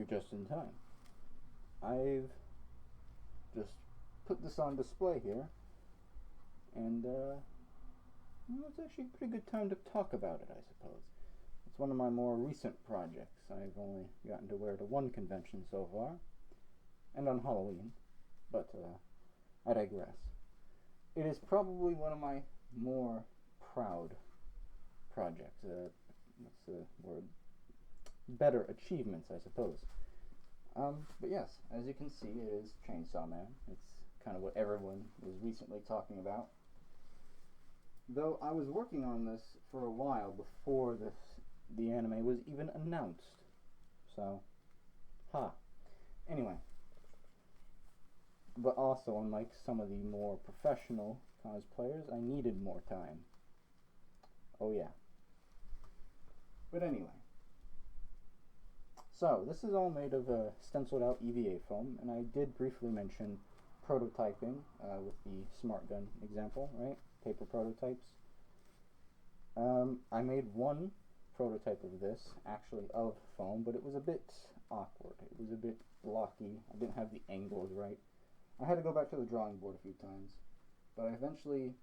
you're just in time. I've just put this on display here, and it's actually a pretty good time to talk about it, I suppose. It's one of my more recent projects. I've only gotten to wear it to one convention so far, and on Halloween, but I digress. It is probably one of my more proud projects. What's the word? Better achievements, I suppose. But yes, as you can see, it is Chainsaw Man. It's kind of what everyone was recently talking about. Though I was working on this for a while before the anime was even announced. So, Anyway. But also, unlike some of the more professional cosplayers, I needed more time. Oh yeah. But anyway. So, this is all made of stenciled out EVA foam, and I did briefly mention prototyping with the Smart Gun example, right? Paper prototypes. I made one prototype of this, actually of foam, but it was a bit awkward. It was a bit blocky. I didn't have the angles right. I had to go back to the drawing board a few times, but I eventually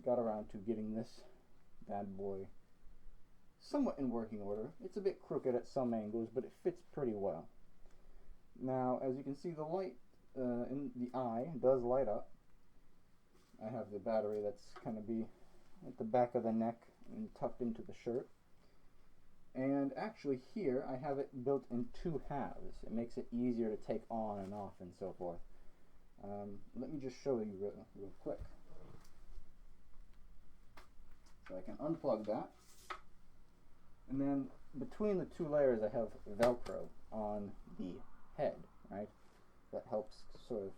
got around to getting this bad boy somewhat in working order. It's a bit crooked at some angles, but it fits pretty well. Now, as you can see, the light in the eye does light up. I have the battery that's kind of be at the back of the neck and tucked into the shirt. And actually here I have it built in two halves. It makes it easier to take on and off and so forth. Let me just show you real quick. So I can unplug that. And then between the two layers I have Velcro on the head, right? That helps sort of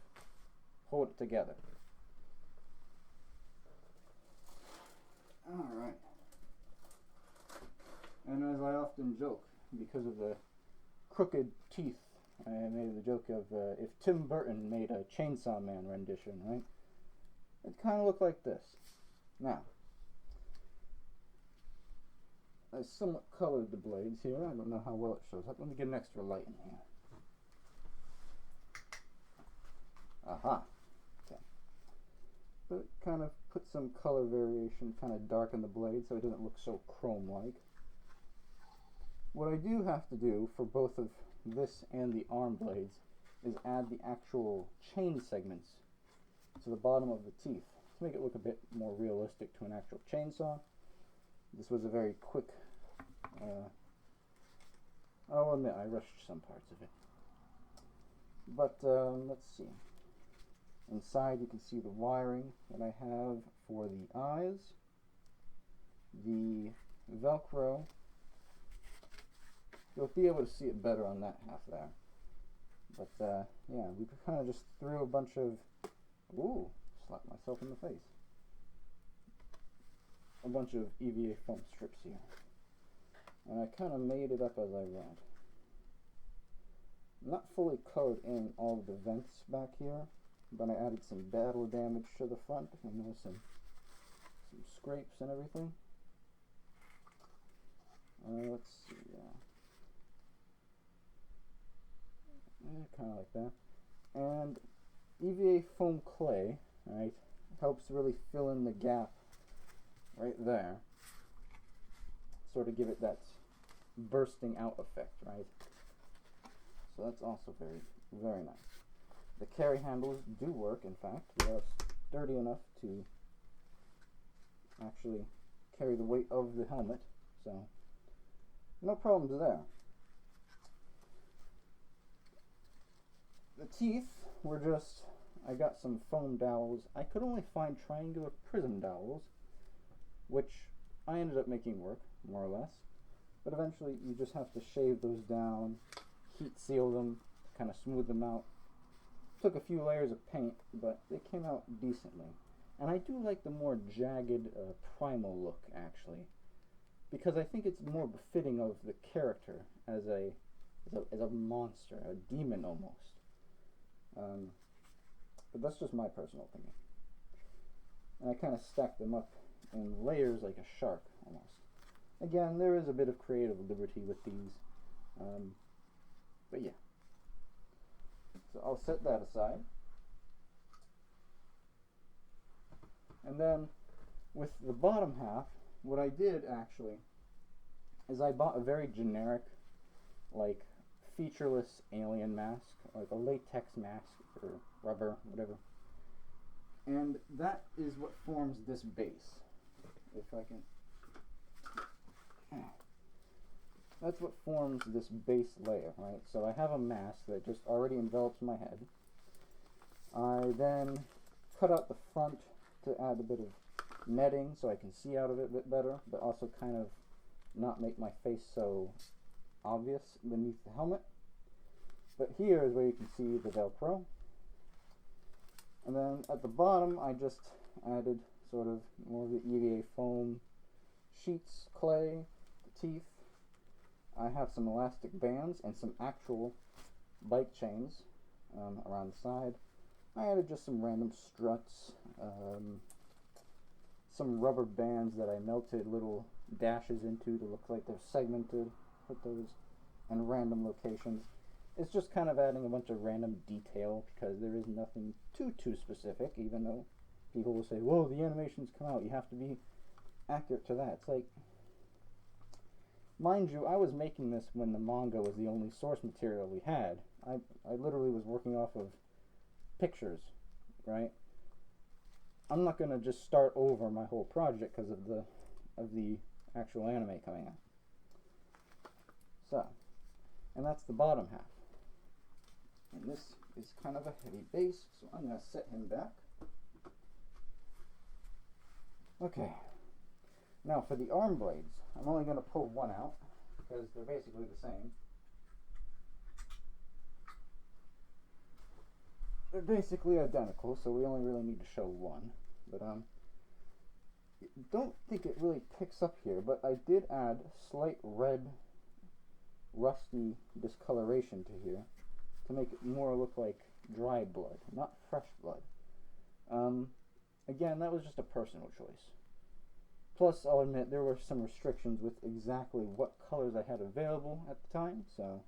hold it together. Alright. And as I often joke, because of the crooked teeth, I made the joke of if Tim Burton made a Chainsaw Man rendition, right? It kind of looked like this. Now, I somewhat colored the blades here. I don't know how well it shows up. Let me get an extra light in here. Aha. Okay. But it kind of put some color variation, kind of darken the blade so it doesn't look so chrome-like. What I do have to do for both of this and the arm blades is add the actual chain segments to the bottom of the teeth to make it look a bit more realistic to an actual chainsaw. This was a very quick, I'll admit I rushed some parts of it. But let's see. Inside you can see the wiring that I have for the eyes, the Velcro. You'll be able to see it better on that half there. But yeah, we kind of just threw a bunch of, slapped myself in the face. A bunch of EVA foam strips here. And I kind of made it up as I went. Not fully colored in all of the vents back here, but I added some battle damage to the front, and there's some scrapes and everything. Let's see, kind of like that. And EVA foam clay, right, helps really fill in the gap right there. Sort of give it that bursting out effect, right? So that's also very, very nice. The carry handles do work, in fact. They are sturdy enough to actually carry the weight of the helmet, so no problems there. The teeth were just, I got some foam dowels. I could only find triangular prism dowels, which I ended up making work, more or less. But eventually you just have to shave those down, heat seal them, kind of smooth them out. Took a few layers of paint, but they came out decently. And I do like the more jagged primal look, actually, because I think it's more befitting of the character as a monster, a demon almost. But that's just my personal opinion. And I kind of stacked them up in layers like a shark, almost. Again, there is a bit of creative liberty with these. But yeah. So I'll set that aside. And then with the bottom half, what I did actually is I bought a very generic, like, featureless alien mask, like a latex mask or rubber, whatever. And that is what forms this base. If I can... That's what forms this base layer, right? So I have a mask that just already envelops my head. I then cut out the front to add a bit of netting so I can see out of it a bit better, but also kind of not make my face so obvious beneath the helmet. But here is where you can see the Velcro. And then at the bottom, I just added sort of more of the EVA foam sheets, clay, the teeth. I have some elastic bands and some actual bike chains around the side. I added just some random struts, some rubber bands that I melted little dashes into to look like they're segmented. Put those in random locations. It's just kind of adding a bunch of random detail because there is nothing too specific, even though people will say, whoa, the animations come out, you have to be accurate to that. It's like, mind you, I was making this when the manga was the only source material we had. I literally was working off of pictures, right? I'm not going to just start over my whole project because of the actual anime coming out. So, and that's the bottom half. And this is kind of a heavy base, so I'm going to set him back. Okay. Now for the arm blades, I'm only going to pull one out because they're basically the same. They're basically identical, so we only really need to show one. But don't think it really picks up here, but I did add slight red rusty discoloration to here to make it more look like dry blood, not fresh blood. Again, that was just a personal choice. Plus, I'll admit, there were some restrictions with exactly what colors I had available at the time, so...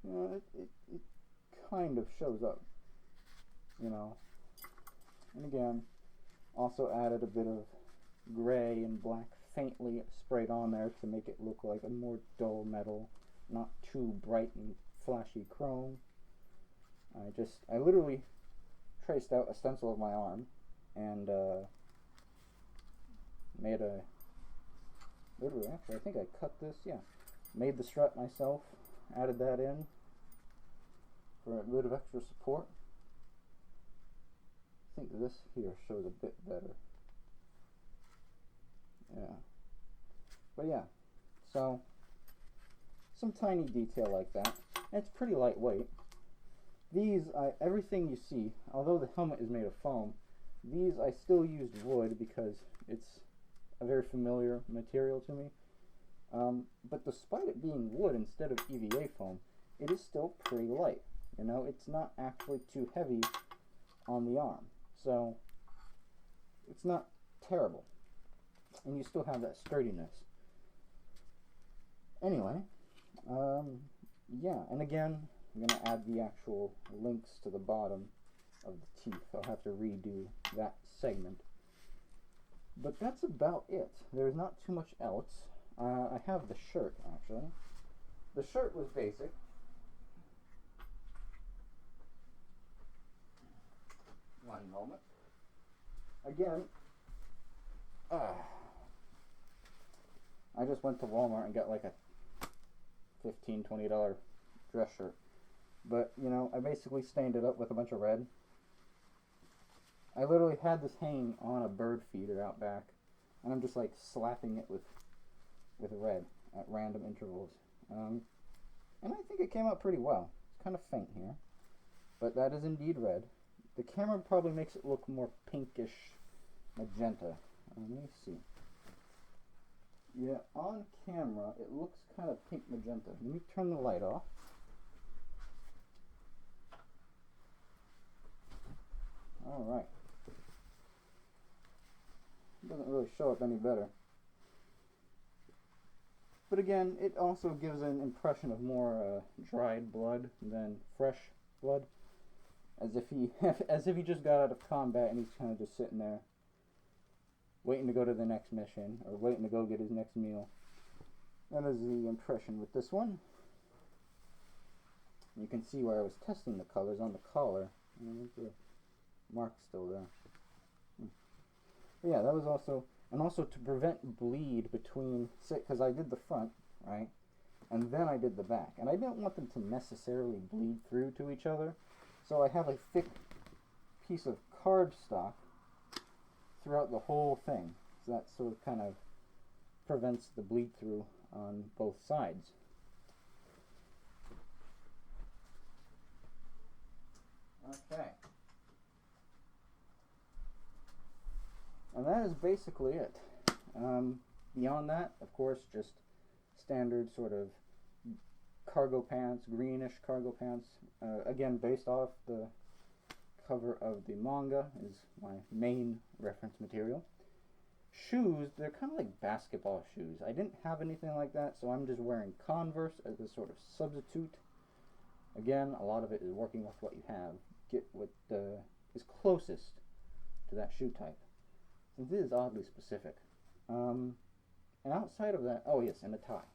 You know, it kind of shows up, you know. And again, also added a bit of gray and black faintly sprayed on there to make it look like a more dull metal, not too bright and flashy chrome. I literally traced out a stencil of my arm and made a, literally actually I think I cut this, yeah, made the strut myself, added that in for a bit of extra support. I think this here shows a bit better. Yeah. But yeah, so some tiny detail like that. And it's pretty lightweight. These, everything you see, although the helmet is made of foam, these I still used wood because it's a very familiar material to me. But despite it being wood instead of EVA foam, it is still pretty light. You know, it's not actually too heavy on the arm. So, it's not terrible. And you still have that sturdiness. Anyway, yeah, and again, I'm going to add the actual links to the bottom of the teeth. I'll have to redo that segment. But that's about it. There's not too much else. I have the shirt, actually. The shirt was basic. One moment. Again, I just went to Walmart and got like a $15, $20 dress shirt. But, you know, I basically stained it up with a bunch of red. I literally had this hanging on a bird feeder out back, and I'm just like slapping it with red at random intervals. And I think it came out pretty well. It's kind of faint here, but that is indeed red. The camera probably makes it look more pinkish magenta. Let me see. Yeah, on camera it looks kind of pink magenta. Let me turn the light off. Alright. It doesn't really show up any better. But But again, it also gives an impression of more dried blood than fresh blood, as if he as if he just got out of combat and he's kind of just sitting there, waiting to go to the next mission or waiting to go get his next meal. That is the impression with this one. You can see where I was testing the colors on the collar. The mark's still there. But yeah, that was also, and also to prevent bleed between, because I did the front, right, and then I did the back, and I didn't want them to necessarily bleed through to each other, so I have a thick piece of cardstock throughout the whole thing, so that sort of kind of prevents the bleed through on both sides. Okay. And that is basically it. Beyond that, of course, just standard sort of cargo pants, greenish cargo pants. Again, based off the cover of the manga is my main reference material. Shoes, they're kind of like basketball shoes. I didn't have anything like that, so I'm just wearing Converse as a sort of substitute. Again, a lot of it is working with what you have. Get what is closest to that shoe type. Since it is oddly specific. And outside of that, oh yes, and a tie.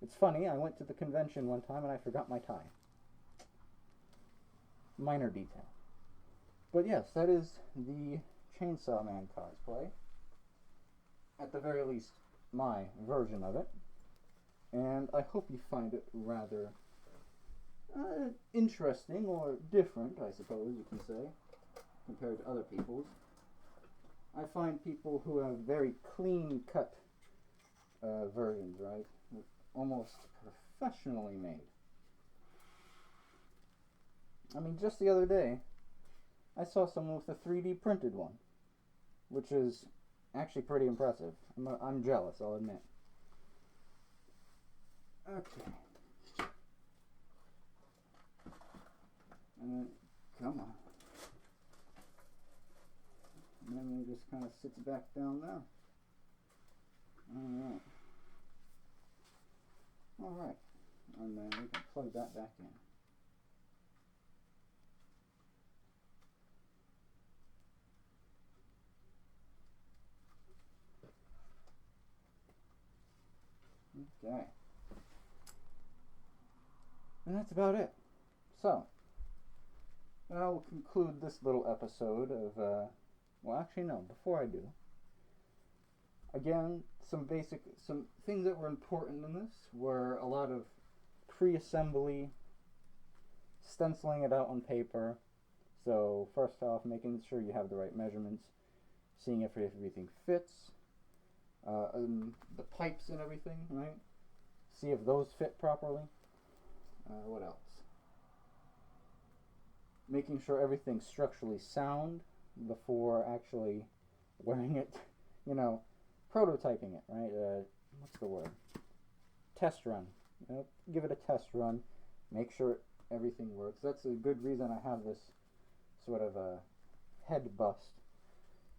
It's funny, I went to the convention one time and I forgot my tie. Minor detail. But yes, that is the Chainsaw Man cosplay. At the very least, my version of it. And I hope you find it rather interesting or different, I suppose you can say, compared to other people's. I find people who have very clean-cut versions, right? Almost professionally made. I mean, just the other day, I saw someone with a 3D printed one, which is actually pretty impressive. I'm jealous, I'll admit. Okay. And then, come on. And then it just kind of sits back down there. Alright. Alright. And then we can plug that back in. Okay. And that's about it. So, I will conclude this little episode of, well, actually, no, before I do. Again, some things that were important in this were a lot of pre-assembly, stenciling it out on paper. So, first off, making sure you have the right measurements, seeing if everything fits, the pipes and everything, right? See if those fit properly. What else? Making sure everything's structurally sound before actually wearing it, prototyping it, right? What's the word? Test run. Give it a test run. Make sure everything works. That's a good reason I have this sort of a head bust.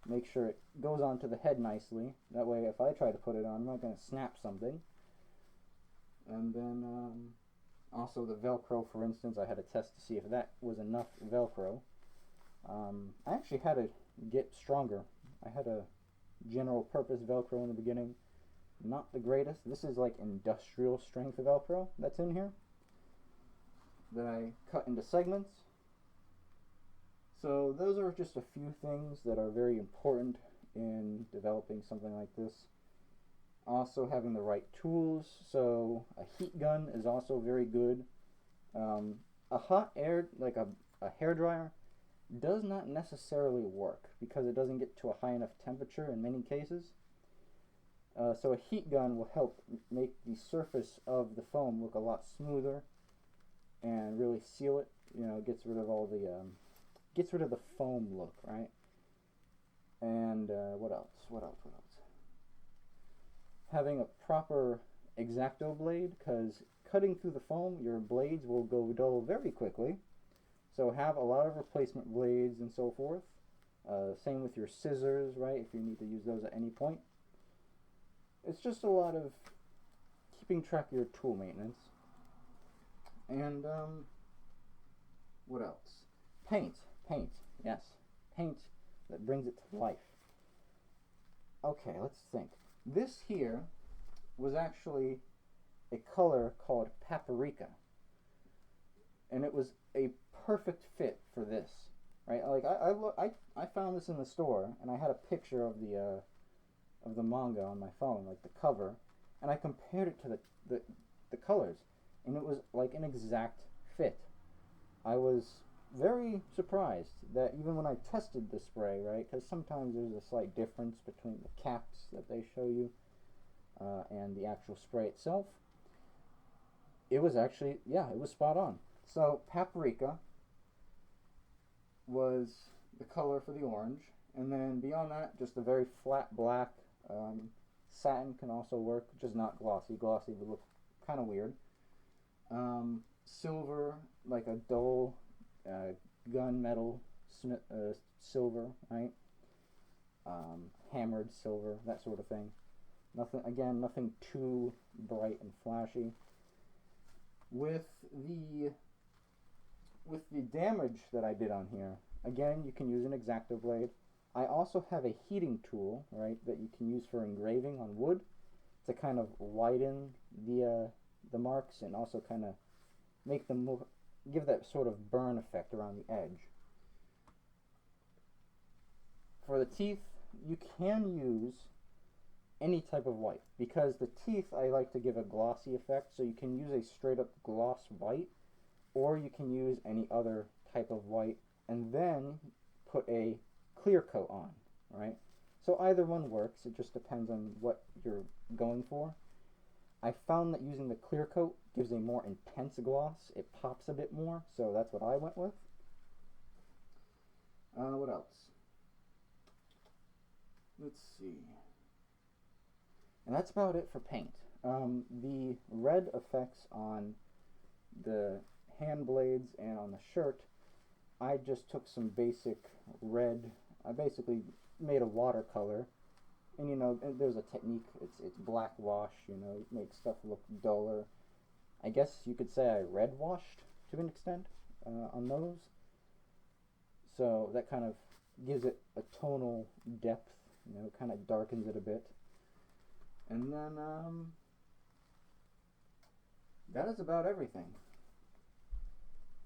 Make sure it goes onto the head nicely. That way, if I try to put it on, I'm not going to snap something. And then, also the Velcro, for instance, I had to test to see if that was enough Velcro. I actually had to get stronger. I had a general purpose Velcro in the beginning. Not the greatest. This is like industrial strength Velcro that's in here, that I cut into segments. So those are just a few things that are very important in developing something like this. Also having the right tools. So a heat gun is also very good. A hot air, like a hairdryer, does not necessarily work because it doesn't get to a high enough temperature in many cases. So a heat gun will help make the surface of the foam look a lot smoother and really seal it. Gets rid of all the gets rid of the foam look, right? And what else? Having a proper X-Acto blade, because cutting through the foam, your blades will go dull very quickly. So have a lot of replacement blades and so forth. Same with your scissors, right? If you need to use those at any point. It's just a lot of keeping track of your tool maintenance. And what else? Paint, yes, paint that brings it to life. Okay, let's think. This here was actually a color called paprika, and it was a perfect fit for this, right? Like I found this in the store, and I had a picture of the manga on my phone, like the cover, and I compared it to the colors, and it was like an exact fit. I was very surprised that even when I tested the spray, right, because sometimes there's a slight difference between the caps that they show you and the actual spray itself. It was actually, yeah, it was spot on. So paprika was the color for the orange, and then beyond that, just a very flat black. Satin can also work, just not glossy. Glossy would look kind of weird. Silver, like a dull gunmetal silver, right? Hammered silver, that sort of thing. Nothing too bright and flashy. With the damage that I did on here, again, you can use an X-Acto blade. I also have a heating tool, right, that you can use for engraving on wood to kind of widen the marks and also kind of make them move, give that sort of burn effect around the edge. For the teeth, you can use any type of white, because the teeth I like to give a glossy effect, so you can use a straight up gloss white, or you can use any other type of white and then put a clear coat on, right? So either one works, it just depends on what you're going for. I found that using the clear coat gives a more intense gloss, it pops a bit more, so that's what I went with. What else? Let's see. And that's about it for paint. The red effects on the hand blades and on the shirt, I just took some basic red. I basically made a watercolor, and you know, there's a technique. It's black wash. You know, it makes stuff look duller. I guess you could say I red washed to an extent on those. So that kind of gives it a tonal depth. You know, kind of darkens it a bit. And then that is about everything.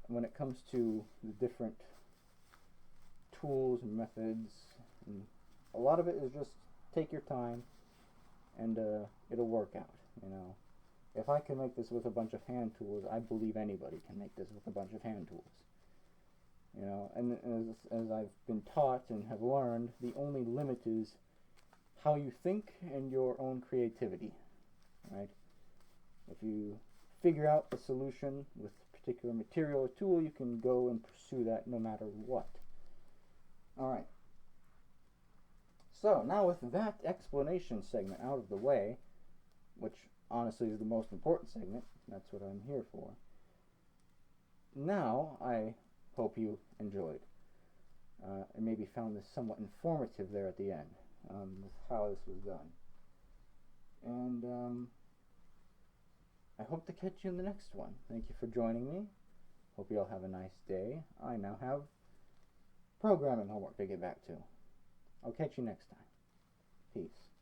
When it comes to the different tools and methods, and a lot of it is just take your time and it'll work out, you know. If I can make this with a bunch of hand tools, I believe anybody can make this with a bunch of hand tools. You know, and as I've been taught and have learned, the only limit is how you think and your own creativity, right? If you figure out the solution with a particular material or tool, you can go and pursue that no matter what. Alright. So, now with that explanation segment out of the way, which honestly is the most important segment, that's what I'm here for. Now, I hope you enjoyed and maybe found this somewhat informative there at the end. With how this was done. And I hope to catch you in the next one. Thank you for joining me. Hope you all have a nice day. I now have programming homework to get back to. I'll catch you next time. Peace.